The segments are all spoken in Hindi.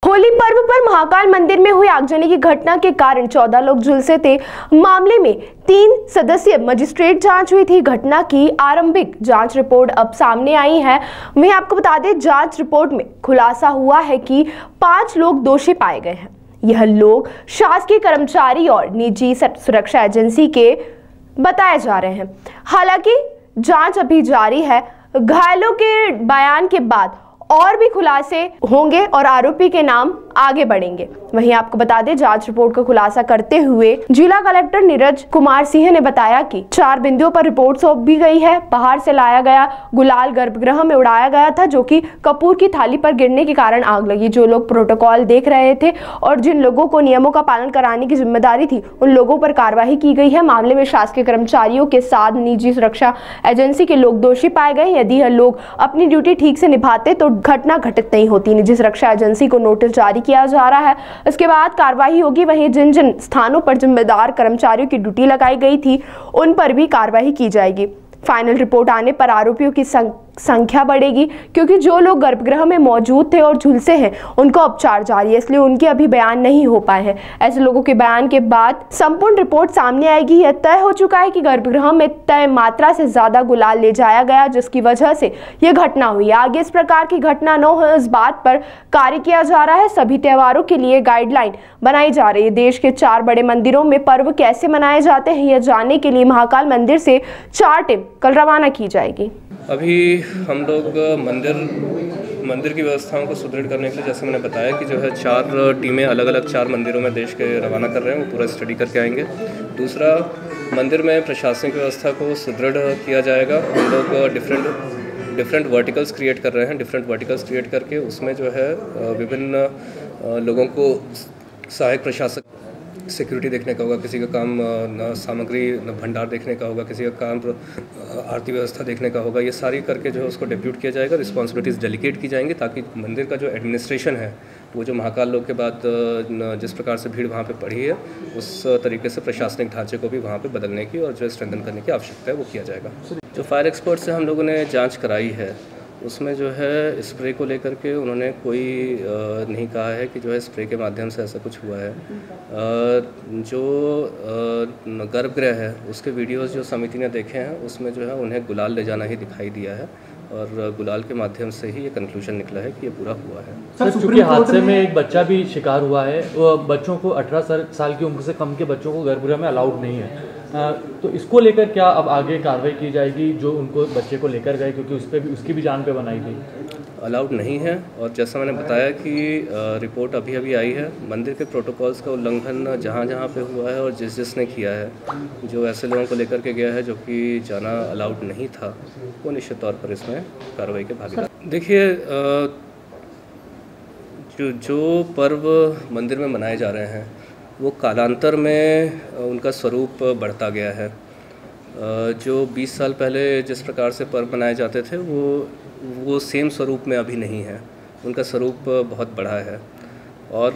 होली पर्व पर महाकाल मंदिर में हुई आगजनी की घटना के कारण 14 लोग झुलसे थे। मामले में 3 सदस्यीय मजिस्ट्रेट जांच हुई थी। घटना की आरंभिक जांच रिपोर्ट अब सामने आई है। वहीं आपको बता दें, जांच रिपोर्ट में खुलासा हुआ है कि 5 लोग दोषी पाए गए हैं। यह लोग शासकीय कर्मचारी और निजी सुरक्षा एजेंसी के बताए जा रहे हैं। हालांकि जांच अभी जारी है। घायलों के बयान के बाद और भी खुलासे होंगे और आरोपी के नाम आगे बढ़ेंगे। वहीं आपको बता दें, जांच रिपोर्ट का खुलासा करते हुए जिला कलेक्टर नीरज कुमार सिंह ने बताया कि 4 बिंदुओं पर रिपोर्ट सौंप भी गई है। बाहर से लाया गया गुलाल गर्भगृह में उड़ाया गया था, जो कि कपूर की थाली पर गिरने के कारण आग लगी। जो लोग प्रोटोकॉल देख रहे थे और जिन लोगों को नियमों का पालन कराने की जिम्मेदारी थी, उन लोगों पर कार्रवाई की गई है। मामले में शासकीय कर्मचारियों के साथ निजी सुरक्षा एजेंसी के लोग दोषी पाए गए। यदि यह लोग अपनी ड्यूटी ठीक से निभाते तो घटना घटित नहीं होती। निजी सुरक्षा एजेंसी को नोटिस जारी किया जा रहा है, इसके बाद कार्रवाई होगी। वहीं जिन जिन स्थानों पर जिम्मेदार कर्मचारियों की ड्यूटी लगाई गई थी, उन पर भी कार्रवाई की जाएगी। फाइनल रिपोर्ट आने पर आरोपियों की संख्या बढ़ेगी, क्योंकि जो लोग गर्भगृह में मौजूद थे और झुलसे हैं, उनको उपचार जारी है, इसलिए उनके अभी बयान नहीं हो पाए हैं। ऐसे लोगों के बयान के बाद संपूर्ण रिपोर्ट सामने आएगी। यह तय हो चुका है कि गर्भगृह में तय मात्रा से ज्यादा गुलाल ले जाया गया, जिसकी वजह से यह घटना हुई। आगे इस प्रकार की घटना न हो, इस बात पर कार्य किया जा रहा है। सभी त्योहारों के लिए गाइडलाइन बनाई जा रही है। देश के 4 बड़े मंदिरों में पर्व कैसे मनाए जाते हैं, यह जानने के लिए महाकाल मंदिर से 4 टीम कल रवाना की जाएगी। अभी हम लोग मंदिर की व्यवस्थाओं को सुदृढ़ करने के लिए, जैसे मैंने बताया कि जो है 4 टीमें अलग अलग 4 मंदिरों में देश के रवाना कर रहे हैं। वो पूरा स्टडी करके आएंगे। दूसरा, मंदिर में प्रशासनिक व्यवस्था को सुदृढ़ किया जाएगा। हम लोग डिफरेंट वर्टिकल्स क्रिएट कर रहे हैं। डिफरेंट वर्टिकल्स क्रिएट करके उसमें जो है विभिन्न लोगों को सहायक प्रशासक सिक्योरिटी देखने का होगा, किसी का काम सामग्री भंडार देखने का होगा, किसी का काम आरती व्यवस्था देखने का होगा। ये सारी करके जो है उसको डिप्यूट किया जाएगा, रिस्पॉन्सिबिलिटीज़ डेलीगेट की जाएंगी, ताकि मंदिर का जो एडमिनिस्ट्रेशन है, वो जो महाकाल लोक के बाद जिस प्रकार से भीड़ वहाँ पे पड़ी है, उस तरीके से प्रशासनिक ढांचे को भी वहाँ पे बदलने की और जो स्ट्रेंथन करने की आवश्यकता है वो किया जाएगा। जो फायर एक्सपर्ट से हम लोगों ने जाँच कराई है, उसमें जो है स्प्रे को लेकर के उन्होंने कोई नहीं कहा है कि जो है स्प्रे के माध्यम से ऐसा कुछ हुआ है। जो गर्भगृह है उसके वीडियोस जो समिति ने देखे हैं, उसमें जो है उन्हें गुलाल ले जाना ही दिखाई दिया है और गुलाल के माध्यम से ही ये कंक्लूजन निकला है कि ये पूरा हुआ है। सर, चूँकि हादसे में एक बच्चा भी शिकार हुआ है, वो बच्चों को 18 साल की उम्र से कम के बच्चों को गर्भगृह में अलाउड नहीं है, तो इसको लेकर क्या अब आगे कार्रवाई की जाएगी? जो उनको बच्चे को लेकर गए, क्योंकि उस पर भी उसकी भी जान पे बनाई थी। अलाउड नहीं है, और जैसा मैंने बताया कि रिपोर्ट अभी आई है। मंदिर के प्रोटोकॉल्स का उल्लंघन जहाँ पे हुआ है और जिसने किया है, जो ऐसे लोगों को लेकर के गया है जो कि जाना अलाउड नहीं था, वो निश्चित तौर पर इसमें कार्रवाई के भागीदार। देखिए, जो पर्व मंदिर में मनाए जा रहे हैं, वो कालांतर में उनका स्वरूप बढ़ता गया है। जो 20 साल पहले जिस प्रकार से पर्व मनाए जाते थे, वो सेम स्वरूप में अभी नहीं है। उनका स्वरूप बहुत बढ़ा है और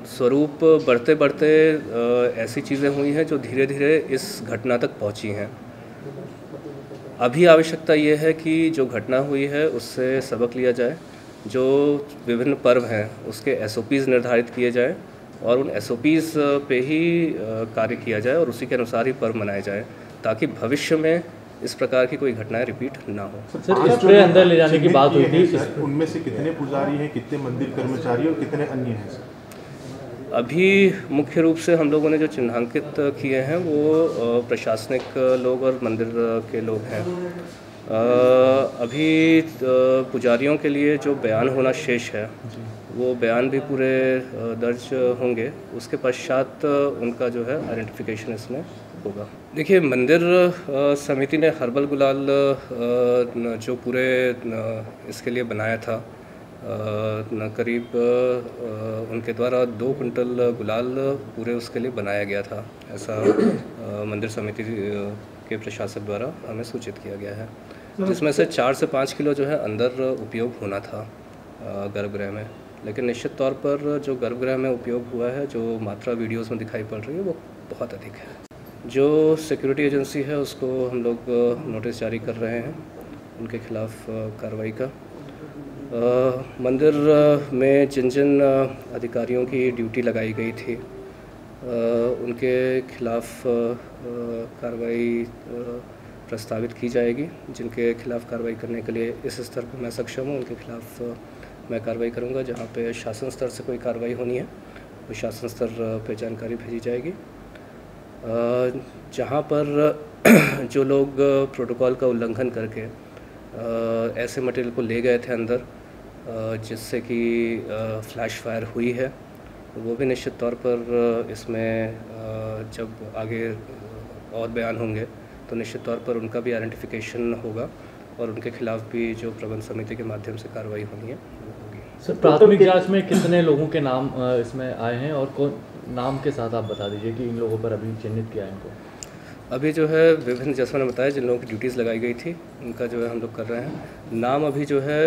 स्वरूप बढ़ते बढ़ते ऐसी चीज़ें हुई हैं जो धीरे धीरे इस घटना तक पहुंची हैं। अभी आवश्यकता ये है कि जो घटना हुई है उससे सबक लिया जाए, जो विभिन्न पर्व हैं उसके SOPs निर्धारित किए जाएं और उन SOPs पे ही कार्य किया जाए और उसी के अनुसार ही पर्व मनाए जाए, ताकि भविष्य में इस प्रकार की कोई घटनाएं रिपीट ना हो। सर, स्प्रे अंदर ले जाने की बात हुई थी, उनमें से कितने पुजारी हैं, कितने मंदिर कर्मचारी और कितने अन्य हैं? अभी मुख्य रूप से हम लोगों ने जो चिन्हांकित किए हैं वो प्रशासनिक लोग और मंदिर के लोग हैं। अभी पुजारियों के लिए जो बयान होना शेष है, वो बयान भी पूरे दर्ज होंगे। उसके पश्चात उनका जो है आइडेंटिफिकेशन इसमें होगा। देखिए, मंदिर समिति ने हर्बल गुलाल जो पूरे इसके लिए बनाया था, करीब उनके द्वारा 2 कुंटल गुलाल पूरे उसके लिए बनाया गया था, ऐसा मंदिर समिति के प्रशासक द्वारा हमें सूचित किया गया है, जिसमें से 4 से 5 किलो जो है अंदर उपयोग होना था गर्भगृह में। लेकिन निश्चित तौर पर जो गर्भगृह में उपयोग हुआ है, जो मात्रा वीडियोस में दिखाई पड़ रही है, वो बहुत अधिक है। जो सिक्योरिटी एजेंसी है उसको हम लोग नोटिस जारी कर रहे हैं उनके खिलाफ कार्रवाई का, मंदिर में जिन जिन अधिकारियों की ड्यूटी लगाई गई थी उनके खिलाफ़ कार्रवाई प्रस्तावित की जाएगी। जिनके खिलाफ़ कार्रवाई करने के लिए इस स्तर पर मैं सक्षम हूँ उनके खिलाफ़ मैं कार्रवाई करूँगा। जहाँ पे शासन स्तर से कोई कार्रवाई होनी है वो शासन स्तर पे जानकारी भेजी जाएगी। जहाँ पर जो लोग प्रोटोकॉल का उल्लंघन करके ऐसे मटेरियल को ले गए थे अंदर जिससे कि फ्लैश फायर हुई है, वो भी निश्चित तौर पर इसमें जब आगे और बयान होंगे तो निश्चित तौर पर उनका भी आइडेंटिफिकेशन होगा और उनके खिलाफ़ भी जो प्रबंध समिति के माध्यम से कार्रवाई होनी है वो होगी। सर, प्राथमिक जांच में कितने लोगों के नाम इसमें आए हैं और कौन नाम के साथ आप बता दीजिए कि इन लोगों पर अभी चिन्हित किया है इनको? अभी जो है विभिन्न, जैसा मैंने बताया, जिन लोगों की ड्यूटीज़ लगाई गई थी उनका जो है हम लोग कर रहे हैं। नाम अभी जो है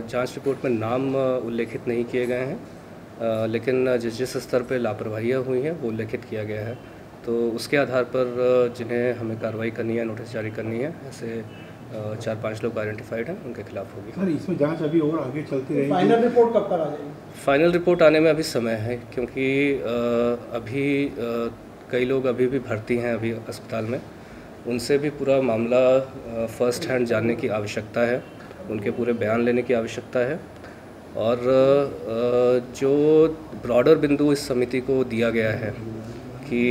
जांच रिपोर्ट में नाम उल्लेखित नहीं किए गए हैं, लेकिन जिस स्तर पे लापरवाहियाँ हुई हैं वो उल्लेखित किया गया है। तो उसके आधार पर जिन्हें हमें कार्रवाई करनी है, नोटिस जारी करनी है, ऐसे 4-5 लोग आइडेंटिफाइड हैं, उनके खिलाफ होगी। सर, इसमें जांच अभी और आगे चलती रहेगी? फाइनल रिपोर्ट कब तक आ जाएगी? फाइनल रिपोर्ट आने में अभी समय है, क्योंकि अभी कई लोग अभी भी भर्ती हैं अभी अस्पताल में। उनसे भी पूरा मामला फर्स्ट हैंड जानने की आवश्यकता है, उनके पूरे बयान लेने की आवश्यकता है। और जो ब्रॉडर बिंदु इस समिति को दिया गया है कि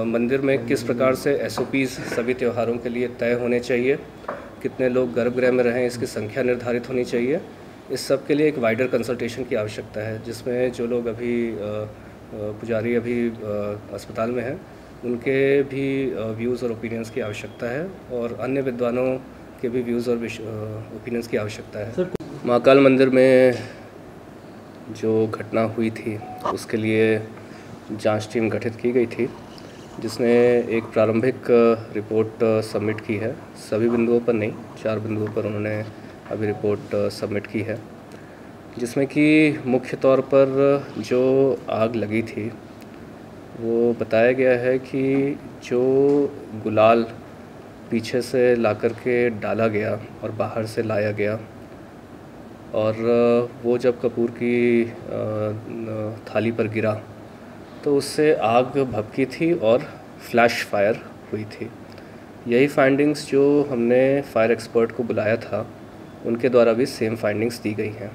मंदिर में किस प्रकार से SOPs सभी त्योहारों के लिए तय होने चाहिए, कितने लोग गर्भगृह में रहें इसकी संख्या निर्धारित होनी चाहिए, इस सब के लिए एक वाइडर कंसल्टेशन की आवश्यकता है, जिसमें जो लोग अभी पुजारी अभी अस्पताल में हैं उनके भी व्यूज़ और ओपिनियंस की आवश्यकता है और अन्य विद्वानों के भी व्यूज़ और ओपिनियंस की आवश्यकता है। महाकाल मंदिर में जो घटना हुई थी उसके लिए जांच टीम गठित की गई थी, जिसने एक प्रारंभिक रिपोर्ट सबमिट की है। सभी बिंदुओं पर नहीं, 4 बिंदुओं पर उन्होंने अभी रिपोर्ट सबमिट की है, जिसमें कि मुख्य तौर पर जो आग लगी थी वो बताया गया है कि जो गुलाल पीछे से लाकर के डाला गया और बाहर से लाया गया और वो जब कपूर की थाली पर गिरा तो उससे आग भभकी थी और फ्लैश फायर हुई थी। यही फाइंडिंग्स जो हमने फायर एक्सपर्ट को बुलाया था उनके द्वारा भी सेम फाइंडिंग्स दी गई हैं।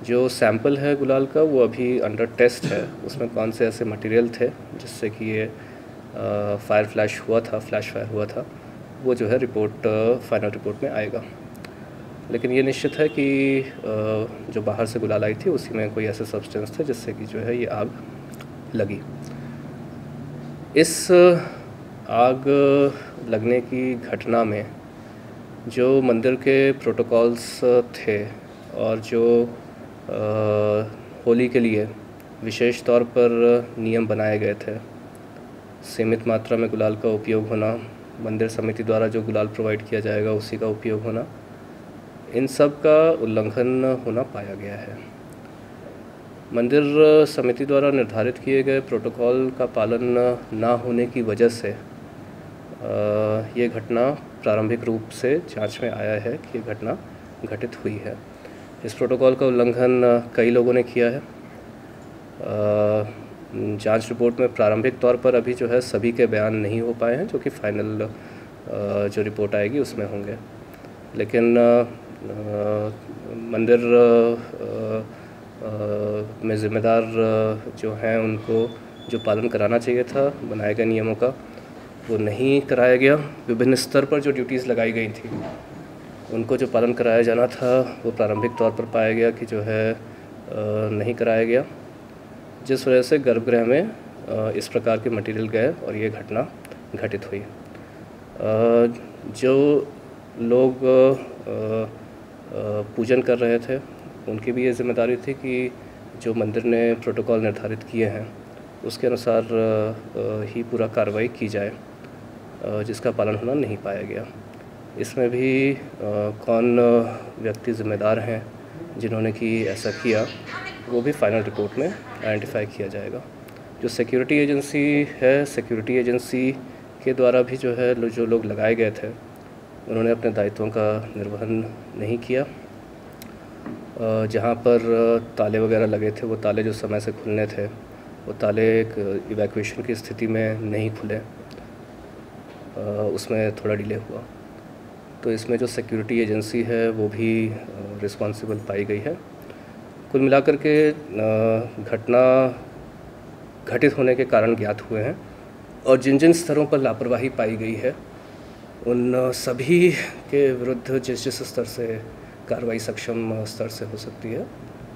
जो सैंपल है गुलाल का वो अभी अंडर टेस्ट है, उसमें कौन से ऐसे मटेरियल थे जिससे कि ये फ्लैश फायर हुआ था, वो जो है रिपोर्ट फाइनल रिपोर्ट में आएगा। लेकिन ये निश्चित है कि जो बाहर से गुलाल आई थी उसी में कोई ऐसे सब्सटेंस थे जिससे कि जो है ये आग लगी। इस आग लगने की घटना में जो मंदिर के प्रोटोकॉल्स थे और जो होली के लिए विशेष तौर पर नियम बनाए गए थे, सीमित मात्रा में गुलाल का उपयोग होना, मंदिर समिति द्वारा जो गुलाल प्रोवाइड किया जाएगा उसी का उपयोग होना, इन सब का उल्लंघन होना पाया गया है। मंदिर समिति द्वारा निर्धारित किए गए प्रोटोकॉल का पालन ना होने की वजह से ये घटना प्रारंभिक रूप से जांच में आया है कि ये घटना घटित हुई है। इस प्रोटोकॉल का उल्लंघन कई लोगों ने किया है। जांच रिपोर्ट में प्रारंभिक तौर पर अभी जो है सभी के बयान नहीं हो पाए हैं, जो कि फाइनल जो रिपोर्ट आएगी उसमें होंगे। लेकिन मंदिर में ज़िम्मेदार जो हैं उनको जो पालन कराना चाहिए था बनाए गए नियमों का, वो नहीं कराया गया। विभिन्न स्तर पर जो ड्यूटीज़ लगाई गई थी उनको जो पालन कराया जाना था वो प्रारंभिक तौर पर पाया गया कि जो है नहीं कराया गया, जिस वजह से गर्भगृह में इस प्रकार के मटेरियल गए और ये घटना घटित हुई। जो लोग पूजन कर रहे थे उनकी भी ये जिम्मेदारी थी कि जो मंदिर ने प्रोटोकॉल निर्धारित किए हैं उसके अनुसार ही पूरा कार्रवाई की जाए, जिसका पालन होना नहीं पाया गया। इसमें भी कौन व्यक्ति ज़िम्मेदार हैं जिन्होंने कि ऐसा किया, वो भी फाइनल रिपोर्ट में आइडेंटिफाई किया जाएगा। जो सिक्योरिटी एजेंसी है, सिक्योरिटी एजेंसी के द्वारा भी जो है जो लोग लगाए गए थे उन्होंने अपने दायित्वों का निर्वहन नहीं किया जहाँ पर ताले वगैरह लगे थे, वो ताले जो समय से खुलने थे वो ताले एक इवैक्यूएशन की स्थिति में नहीं खुले, उसमें थोड़ा डिले हुआ। तो इसमें जो सिक्योरिटी एजेंसी है वो भी रिस्पॉन्सिबल पाई गई है। कुल मिलाकर के घटना घटित होने के कारण ज्ञात हुए हैं और जिन जिन स्तरों पर लापरवाही पाई गई है उन सभी के विरुद्ध जिस जिस स्तर से कार्रवाई सक्षम स्तर से हो सकती है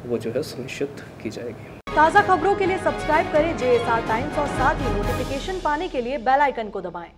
वो जो है सुनिश्चित की जाएगी। ताज़ा खबरों के लिए सब्सक्राइब करें JSR टाइम्स और साथ ही नोटिफिकेशन पाने के लिए बेल आइकन को दबाएं।